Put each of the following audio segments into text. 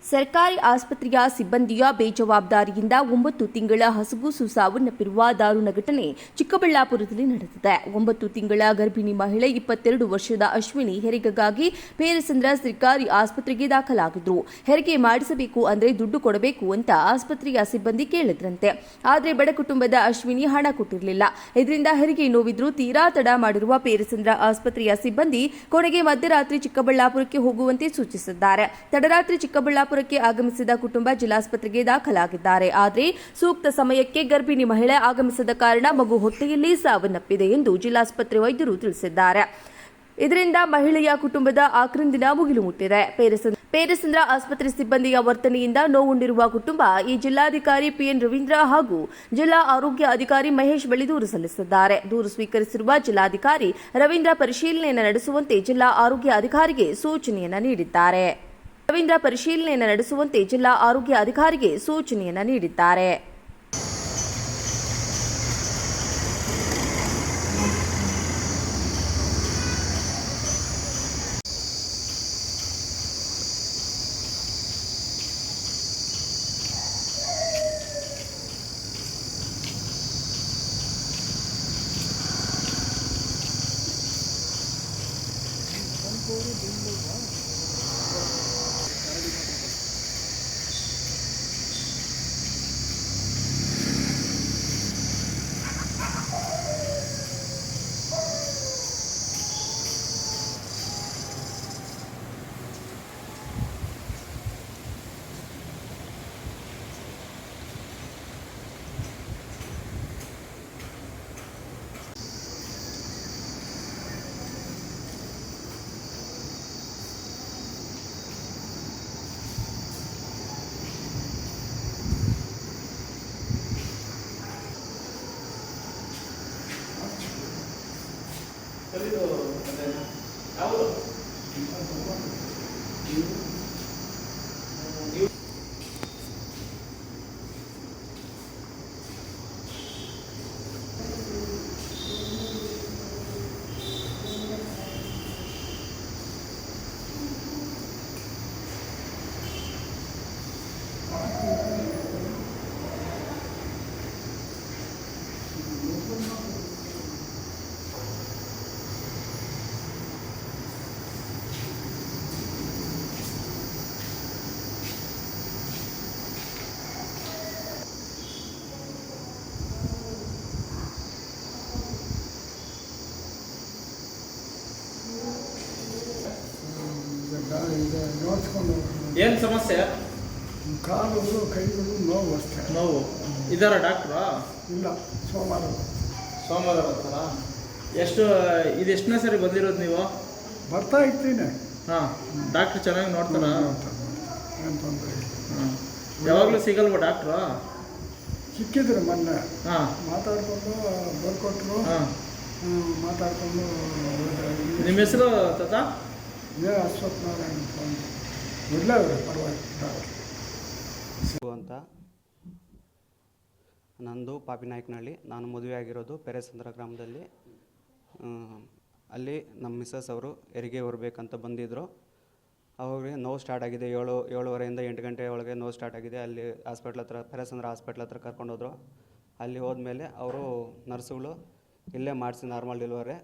ಸರ್ಕಾರಿ ಆಸ್ಪತ್ರೆಯ ಸಿಬ್ಬಂದಿಯ ಬೇಜವಾಬ್ದಾರಿಯಿಂದ 9 ತಿಂಗಳ ಹಸುಗೂಸು ಸಾವನ್ನಪ್ಪಿರುವ ದಾರುಣ ಘಟನೆ ಚಿಕ್ಕಬಳ್ಳಾಪುರದಲ್ಲಿ ನಡೆದಿದೆ. 9 ತಿಂಗಳ ಗರ್ಭಿಣಿ ಮಹಿಳೆ 22 ವರ್ಷದ ಅಶ್ವಿನಿ ಹೆರಿಗೆಗಾಗಿ ಪೇರಸಂದ್ರ ಸರ್ಕಾರಿ ಆಸ್ಪತ್ರೆಗೆ ದಾಖಲಾಗಿದ್ರು. ಹೆರಿಗೆ ಮಾಡಿಸಬೇಕು ಅಂದ್ರೆ ದುಡ್ಡು ಕೊಡಬೇಕು ಅಂತ ಆಸ್ಪತ್ರೆಯ ಸಿಬ್ಬಂದಿ ಕೇಳಿದ್ರಂತೆ. ಆದರೆ ಬಡ ಕುಟುಂಬದ ಅಶ್ವಿನಿ ಹಣ ಕೊಟ್ಟಿರಲಿಲ್ಲ. ಇದರಿಂದ ಹೆರಿಗೆ ನೋವಿದ್ರು ತೀರಾ ತಡ ಮಾಡಿರುವ ಪೇರಸಂದ್ರ ಆಸ್ಪತ್ರೆಯ ಸಿಬ್ಬಂದಿ ಕೊನೆಗೆ ಮಧ್ಯರಾತ್ರಿ ಚಿಕ್ಕಬಳ್ಳಾಪುರಕ್ಕೆ ಹೋಗುವಂತೆ ಸೂಚಿಸಿದ್ದಾರೆ. ತಡರಾತ್ರಿ ಚಿಕ್ಕಬಳ್ಳಾಪುರಕ್ಕೆ ಆಗಮಿಸಿದ ಕುಟುಂಬ ಜಿಲ್ಲಾಸ್ಪತ್ರೆಗೆ ದಾಖಲಾಗಿದ್ದಾರೆ. ಆದರೆ ಸೂಕ್ತ ಸಮಯಕ್ಕೆ ಗರ್ಭಿಣಿ ಮಹಿಳೆ ಆಗಮಿಸದ ಕಾರಣ ಮಗು ಹೊಟ್ಟೆಯಲ್ಲಿ ಸಾವನ್ನಪ್ಪಿದೆ ಎಂದು ಜಿಲ್ಲಾಸ್ಪತ್ರೆ ವೈದ್ಯರು ತಿಳಿಸಿದ್ದಾರೆ. ಇದರಿಂದ ಮಹಿಳೆಯ ಕುಟುಂಬದ ಆಕ್ರಂದಿನ ಮುಗಿಲು ಮುಟ್ಟಿದೆ. ಪೇರಸಂದ್ರ ಆಸ್ಪತ್ರೆ ಸಿಬ್ಬಂದಿಯ ವರ್ತನೆಯಿಂದ ನೋವುಂಡಿರುವ ಕುಟುಂಬ ಈ ಜಿಲ್ಲಾಧಿಕಾರಿ ಪಿಎನ್ ರವೀಂದ್ರ ಹಾಗೂ ಜಿಲ್ಲಾ ಆರೋಗ್ಯ ಅಧಿಕಾರಿ ಮಹೇಶ್ ಬಳಿ ದೂರು ಸಲ್ಲಿಸಿದ್ದಾರೆ. ದೂರು ಸ್ವೀಕರಿಸಿರುವ ಜಿಲ್ಲಾಧಿಕಾರಿ ರವೀಂದ್ರ ಪರಿಶೀಲನೆಯನ್ನು ನಡೆಸುವಂತೆ ಜಿಲ್ಲಾ ಆರೋಗ್ಯ ಅಧಿಕಾರಿಗೆ ಸೂಚನೆಯನ್ನು ನೀಡಿದ್ದಾರೆ. ಏನು ಸಮಸ್ಯೆ? ಕಾಲು ಕೈಗಳು ನೋವು ಅಷ್ಟೇ. ನೋವು ಇದಾರ ಡಾಕ್ಟ್ರಾ? ಇಲ್ಲ, ಸೋಮವಾರ ಬರ್ತಾರಾ? ಇದೆಷ್ಟನೇ ಸರಿ ಬಂದಿರೋದು ನೀವು? ಬರ್ತಾ ಇರ್ತೀನಿ. ಹಾಂ, ಡಾಕ್ಟ್ರ್ ಚೆನ್ನಾಗಿ ನೋಡ್ತಾರಾ? ಏನು ತೊಂದರೆ ಇಲ್ಲ. ಹಾಂ, ಯಾವಾಗಲೂ ಸಿಗಲ್ವಾ ಡಾಕ್ಟ್ರು? ಸಿಕ್ಕಿದ್ರು ಮೊನ್ನೆ. ಹಾಂ, ಮಾತಾಡ್ಕೊಂಡು ಬರ್ಕೊಟ್ರು. ಹಾಂ, ಮಾತಾಡ್ಕೊಂಡು. ನಿಮ್ಮ ಹೆಸರು ತಾತ? ಅಶ್ವತ್ಥನಾರಾಯಣ ಒಳ್ಳೆಯವರು, ಪರವಾಗಿಲ್ಲ. ಅಂತ ನಂದು ಪಾಪಿನಾಯಕನಹಳ್ಳಿ. ನಾನು ಮದುವೆ ಆಗಿರೋದು ಪೇರಸಂದ್ರ ಗ್ರಾಮದಲ್ಲಿ. ಅಲ್ಲಿ ನಮ್ಮ ಮಿಸ್ಸಸ್ ಅವರು ಹೆರಿಗೆ ಹೊರಬೇಕಂತ ಬಂದಿದ್ದರು. ಅವ್ರಿಗೆ ನೋವು ಸ್ಟಾರ್ಟ್ ಆಗಿದೆ. 7:30 8 ಗಂಟೆ ಒಳಗೆ ನೋವು ಸ್ಟಾರ್ಟ್ ಆಗಿದೆ. ಅಲ್ಲಿ ಹಾಸ್ಪಿಟ್ಲ್ ಹತ್ರ, ಪೇರಸಂದ್ರ ಹಾಸ್ಪಿಟ್ಲ್ ಹತ್ರ ಕರ್ಕೊಂಡೋದ್ರು. ಅಲ್ಲಿ ಹೋದ್ಮೇಲೆ ಅವರು ನರ್ಸುಗಳು ಇಲ್ಲೇ ಮಾಡಿಸಿ ನಾರ್ಮಲ್ ಡೆಲಿವರಿ,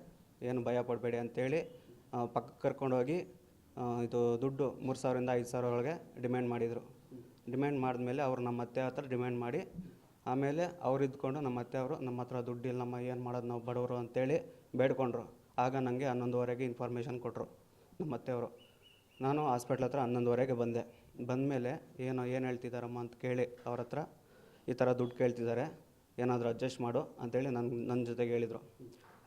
ಏನು ಭಯ ಪಡಬೇಡಿ ಅಂತೇಳಿ ಪಕ್ಕಕ್ಕೆ ಕರ್ಕೊಂಡೋಗಿ ಇದು ದುಡ್ಡು 3,000 ಇಂದ 5,000 ಒಳಗೆ ಡಿಮ್ಯಾಂಡ್ ಮಾಡಿದರು. ಡಿಮ್ಯಾಂಡ್ ಮಾಡಿದ್ಮೇಲೆ ಅವರು ನಮ್ಮ ಅತ್ತೆ ಹತ್ರ ಡಿಮ್ಯಾಂಡ್ ಮಾಡಿ, ಆಮೇಲೆ ಅವ್ರು ಇದ್ಕೊಂಡು ನಮ್ಮ ಅತ್ತೆ ಅವರು ನಮ್ಮ ಹತ್ರ ದುಡ್ಡಿಲ್ಲ, ನಮ್ಮ ಏನು ಮಾಡೋದು, ನಾವು ಬಡವರು ಅಂತೇಳಿ ಬೇಡ್ಕೊಂಡ್ರು. ಆಗ ನನಗೆ 11:30ಗೆ ಇನ್ಫಾರ್ಮೇಷನ್ ಕೊಟ್ಟರು ನಮ್ಮ ಅತ್ತೆಯವರು. ನಾನು ಹಾಸ್ಪಿಟ್ಲ್ ಹತ್ರ 11:30ಗೆ ಬಂದೆ. ಬಂದಮೇಲೆ ಏನು ಹೇಳ್ತಿದ್ದಾರಮ್ಮ ಅಂತ ಕೇಳಿ ಅವ್ರ ಹತ್ರ ಈ ಥರ ದುಡ್ಡು ಕೇಳ್ತಿದ್ದಾರೆ, ಏನಾದರೂ ಅಡ್ಜಸ್ಟ್ ಮಾಡು ಅಂತೇಳಿ ನನ್ನ ಜೊತೆಗೆ ಹೇಳಿದರು.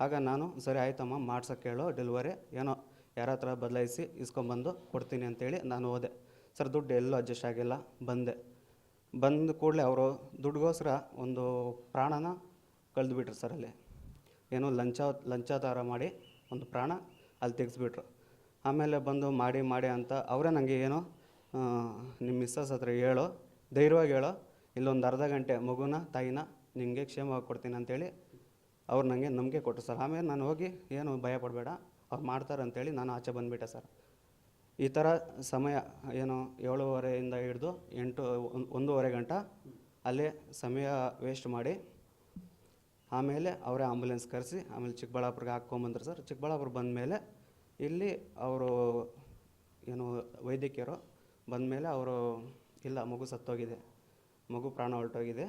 ಆಗ ನಾನು ಸರಿ ಆಯ್ತಮ್ಮ, ಮಾಡ್ಸೋಕ್ಕೆ ಹೇಳೋ ಡೆಲಿವರಿ, ಏನೋ ಯಾರ ಹತ್ರ ಬದಲಾಯಿಸಿ ಇಸ್ಕೊಂಬಂದು ಕೊಡ್ತೀನಿ ಅಂತೇಳಿ ನಾನು ಹೋದೆ. ಸರ್ ದುಡ್ಡು ಎಲ್ಲೂ ಅಡ್ಜಸ್ಟ್ ಆಗಿಲ್ಲ. ಬಂದ ಕೂಡಲೇ ಅವರು ದುಡ್ಡುಗೋಸ್ಕರ ಒಂದು ಪ್ರಾಣನ ಕಳೆದುಬಿಟ್ರು ಸರ್. ಅಲ್ಲಿ ಏನೋ ಲಂಚ ಥರ ಮಾಡಿ ಒಂದು ಪ್ರಾಣ ಅಲ್ಲಿ ತೆಗೆಸ್ಬಿಟ್ರು. ಆಮೇಲೆ ಬಂದು ಮಾಡಿ ಅಂತ ಅವರೇ ನನಗೆ ಏನೋ ನಿಮ್ಮ ಮಿಸ್ಸಸ್ ಹತ್ರ ಹೇಳೋ, ಧೈರ್ಯವಾಗಿ ಹೇಳೋ, ಇಲ್ಲೊಂದು ಅರ್ಧ ಗಂಟೆ ಮಗುನ ತಾಯಿನ ನಿಮಗೆ ಕ್ಷೇಮವಾಗಿ ಕೊಡ್ತೀನಿ ಅಂತೇಳಿ ಅವ್ರು ನನಗೆ ನಂಬಿಕೆ ಕೊಟ್ಟರು ಸರ್. ಆಮೇಲೆ ನಾನು ಹೋಗಿ ಏನು ಭಯ ಪಡಬೇಡ, ಅವ್ರು ಮಾಡ್ತಾರೆ ಅಂತೇಳಿ ನಾನು ಆಚೆ ಬಂದುಬಿಟ್ಟೆ ಸರ್. ಈ ಥರ ಸಮಯ ಏನು 7:30 ಹಿಡಿದು 1:30 ಗಂಟ ಅಲ್ಲೇ ಸಮಯ ವೇಸ್ಟ್ ಮಾಡಿ ಆಮೇಲೆ ಅವರೇ ಆಂಬುಲೆನ್ಸ್ ಕರೆಸಿ ಆಮೇಲೆ ಚಿಕ್ಕಬಳ್ಳಾಪುರಕ್ಕೆ ಹಾಕ್ಕೊಂಬಂದ್ರು ಸರ್. ಚಿಕ್ಕಬಳ್ಳಾಪುರ ಬಂದಮೇಲೆ ಇಲ್ಲಿ ಅವರು ಏನು ವೈದ್ಯಕೀಯರು ಬಂದಮೇಲೆ ಅವರು ಇಲ್ಲ ಮಗು ಸತ್ತೋಗಿದೆ, ಮಗು ಪ್ರಾಣ ಹೊರಟೋಗಿದೆ,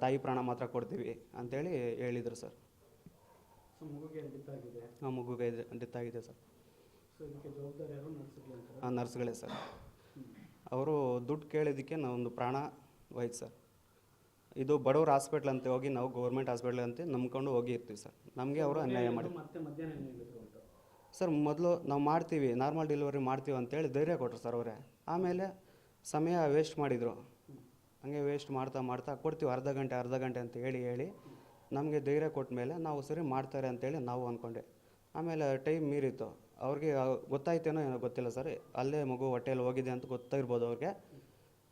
ತಾಯಿ ಪ್ರಾಣ ಮಾತ್ರ ಕೊಡ್ತೀವಿ ಅಂಥೇಳಿ ಹೇಳಿದರು ಸರ್. ಸೊ ಮಗುಗೆ ಡೆತ್ತಾಗಿದೆ. ಹಾಂ, ಮಗುಗೆ ಡೆತ್ತಾಗಿದೆ ಸರ್. ಸೊ ಇದಕ್ಕೆ ಜವಾಬ್ದಾರಿ ಯಾರು ನರ್ಸ್ಗಳು ಅಂತಾರೆ? ಹಾಂ, ನರ್ಸ್ಗಳೇ ಸರ್. ಅವರು ದುಡ್ಡು ಕೇಳಿದ್ದಕ್ಕೆ ನಾವೊಂದು ಪ್ರಾಣ ಹೋಯ್ತು ಸರ್. ಇದು ಬಡವ್ರ ಹಾಸ್ಪಿಟ್ಲ್ ಅಂತ ಹೋಗಿ ನಾವು ಗೌರ್ಮೆಂಟ್ ಹಾಸ್ಪಿಟ್ಲ್ ಅಂತ ನಂಬ್ಕೊಂಡು ಹೋಗಿರ್ತೀವಿ ಸರ್. ನಮಗೆ ಅವರು ಅನ್ಯಾಯ ಮಾಡಿ ಮತ್ತೆ ಮಧ್ಯಾಹ್ನ ಏನು ಹೇಳಿದ್ರು ಅಂತ ಸರ್. ಮೊದಲು ನಾವು ಮಾಡ್ತೀವಿ, ನಾರ್ಮಲ್ ಡೆಲಿವರಿ ಮಾಡ್ತೀವಿ ಅಂತೇಳಿ ಧೈರ್ಯ ಕೊಟ್ಟರು ಸರ್ ಅವರೇ. ಆಮೇಲೆ ಸಮಯ ವೇಸ್ಟ್ ಮಾಡಿದರು. ಹಂಗೆ ವೇಸ್ಟ್ ಮಾಡ್ತಾ ಕೊಡ್ತೀವಿ ಅರ್ಧ ಗಂಟೆ ಅಂತ ಹೇಳಿ ನಮಗೆ ಧೈರ್ಯ ಕೊಟ್ಟ ಮೇಲೆ ನಾವು ಸರಿ ಮಾಡ್ತಾರೆ ಅಂತೇಳಿ ನಾವು ಅಂದ್ಕೊಂಡೆ. ಆಮೇಲೆ ಟೈಮ್ ಮೀರಿತ್ತು. ಅವ್ರಿಗೆ ಗೊತ್ತಾಯ್ತೇನೋ ಏನೋ ಗೊತ್ತಿಲ್ಲ ಸರ್, ಅಲ್ಲೇ ಮಗು ಹೊಟ್ಟೆಯಲ್ಲಿ ಹೋಗಿದೆ ಅಂತ ಗೊತ್ತಾಗಿರ್ಬೋದು ಅವ್ರಿಗೆ.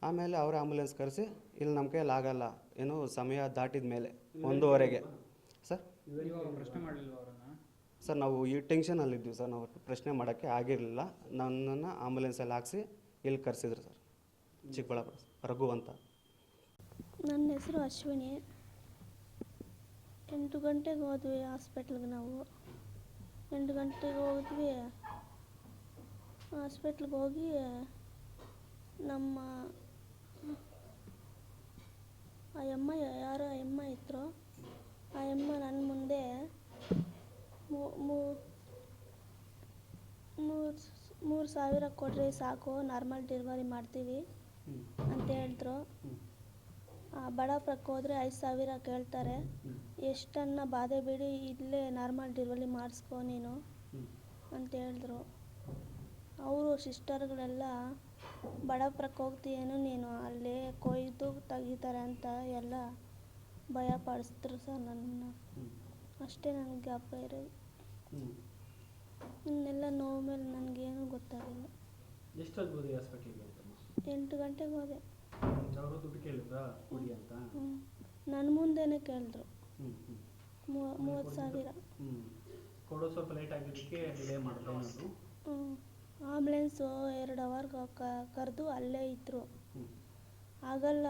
ಆಮೇಲೆ ಅವರೇ ಆಂಬುಲೆನ್ಸ್ ಕರೆಸಿ ಇಲ್ಲಿ ನಮ್ಮ ಕೈಯಲ್ಲಿ ಆಗಲ್ಲ, ಏನು ಸಮಯ ದಾಟಿದ ಮೇಲೆ 1:30ಗೆ ಸರ್. ಪ್ರಶ್ನೆ ಮಾಡಲಿಲ್ಲ ಅವರನ್ನು ಸರ್ ನಾವು ಈ ಟೆನ್ಷನಲ್ಲಿದ್ವಿ ಸರ್, ನಾವು ಪ್ರಶ್ನೆ ಮಾಡೋಕ್ಕೆ ಆಗಿರಲಿಲ್ಲ. ನನ್ನನ್ನು ಆಂಬುಲೆನ್ಸಲ್ಲಿ ಹಾಕ್ಸಿ ಇಲ್ಲಿ ಕರೆಸಿದ್ರು ಸರ್, ಚಿಕ್ಕಬಳ್ಳಾಪುರ ರಘು ಅಂತ. ನನ್ನ ಹೆಸರು ಅಶ್ವಿನಿ. 8 ಗಂಟೆಗೆ ಹೋದ್ವಿ ಹಾಸ್ಪಿಟ್ಲಿಗೆ. ನಾವು 8 ಗಂಟೆಗೆ ಹೋದ್ವಿ. ಹಾಸ್ಪಿಟ್ಲಿಗೆ ಹೋಗಿ ನಮ್ಮ ಆ ಅಮ್ಮ ಯಾರೋ ಅಮ್ಮ ಇದ್ರು. ಆ ಅಮ್ಮ ನನ್ನ ಮುಂದೆ 3,000 ಕೊಡ್ರಿ ಸಾಕು, ನಾರ್ಮಲ್ ಡೆಲಿವರಿ ಮಾಡ್ತೀವಿ ಅಂತ ಹೇಳಿದ್ರು. ಬಡಾಪುರಕ್ಕೆ ಹೋದರೆ 5,000 ಕೇಳ್ತಾರೆ. ಎಷ್ಟನ್ನ ಬಾಧೆ ಬಿಡಿ, ಇಲ್ಲೇ ನಾರ್ಮಲ್ ಡೆಲಿವರಿ ಮಾಡಿಸ್ಕೊ ನೀನು ಅಂತ ಹೇಳಿದ್ರು. ಅವರು ಸಿಸ್ಟರ್ಗಳೆಲ್ಲ ಬಡಾಪುರಕ್ಕೆ ಹೋಗ್ತೀಯೇನು ನೀನು, ಅಲ್ಲೇ ಕೊಯ್ದು ತೆಗಿತಾರೆ ಅಂತ ಎಲ್ಲ ಭಯ ಪಡಿಸಿದ್ರು ಸರ್ ನನ್ನನ್ನು. ಅಷ್ಟೇ ನನಗೆ ಜ್ಞಾಪ ಇರೋದು. ಇನ್ನೆಲ್ಲ ನೋವು ಮೇಲೆ ನನಗೇನು ಗೊತ್ತಾಗಿಲ್ಲ. ಎಷ್ಟೊತ್ತು ಹೋದೆ ಹಾಸ್ಪಿಟ್ಲಿಗೆ ಅಂತಮ್ಮ? 8 ಗಂಟೆಗೆ ಹೋದೆ. ಅವರು ದುಡ್ಡು ಕೇಳಿದ್ರಾ ಕೊಡಿ ಅಂತ? ನನ್ನ ಮುಂದೆನೇ ಕೇಳಿದ್ರು 30,000. ಕೊಡೋ ಸ್ವಲ್ಪ ಲೇಟ್ ಆಗಿದ್ದಕ್ಕೆ ಡಿಲೇ ಮಾಡಿದ್ರು ಏನಾದ್ರು? ಆಂಬುಲೆನ್ಸು 2 ಅವರ್ ಕರೆದು ಅಲ್ಲೇ ಇದ್ದರು. ಆಗಲ್ಲ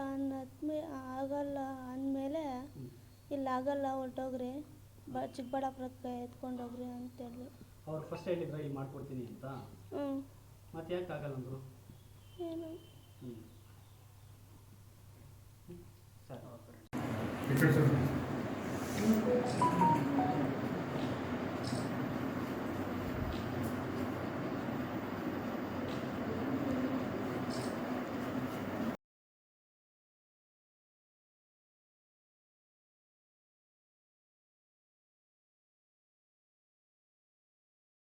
ಅಂದಮೇಲೆ ಇಲ್ಲ ಆಗಲ್ಲ, ಹೊರಟೋಗ್ರಿ, ಚಿಕ್ಕಬಳ್ಳಾಪುರಕ್ಕೆ ಎತ್ಕೊಂಡೋಗ್ರಿ ಅಂತೇಳಿ. ಅವ್ರು ಫಸ್ಟ್ ಹೇಳಿದ್ರ ಇಲ್ಲಿ ಮಾಡ್ಕೊಡ್ತೀನಿ ಅಂತ? ಮತ್ತೆ ಯಾಕೆ ಆಗಲ್ಲ ಅಂದರು? ಏನು ಸರಿ.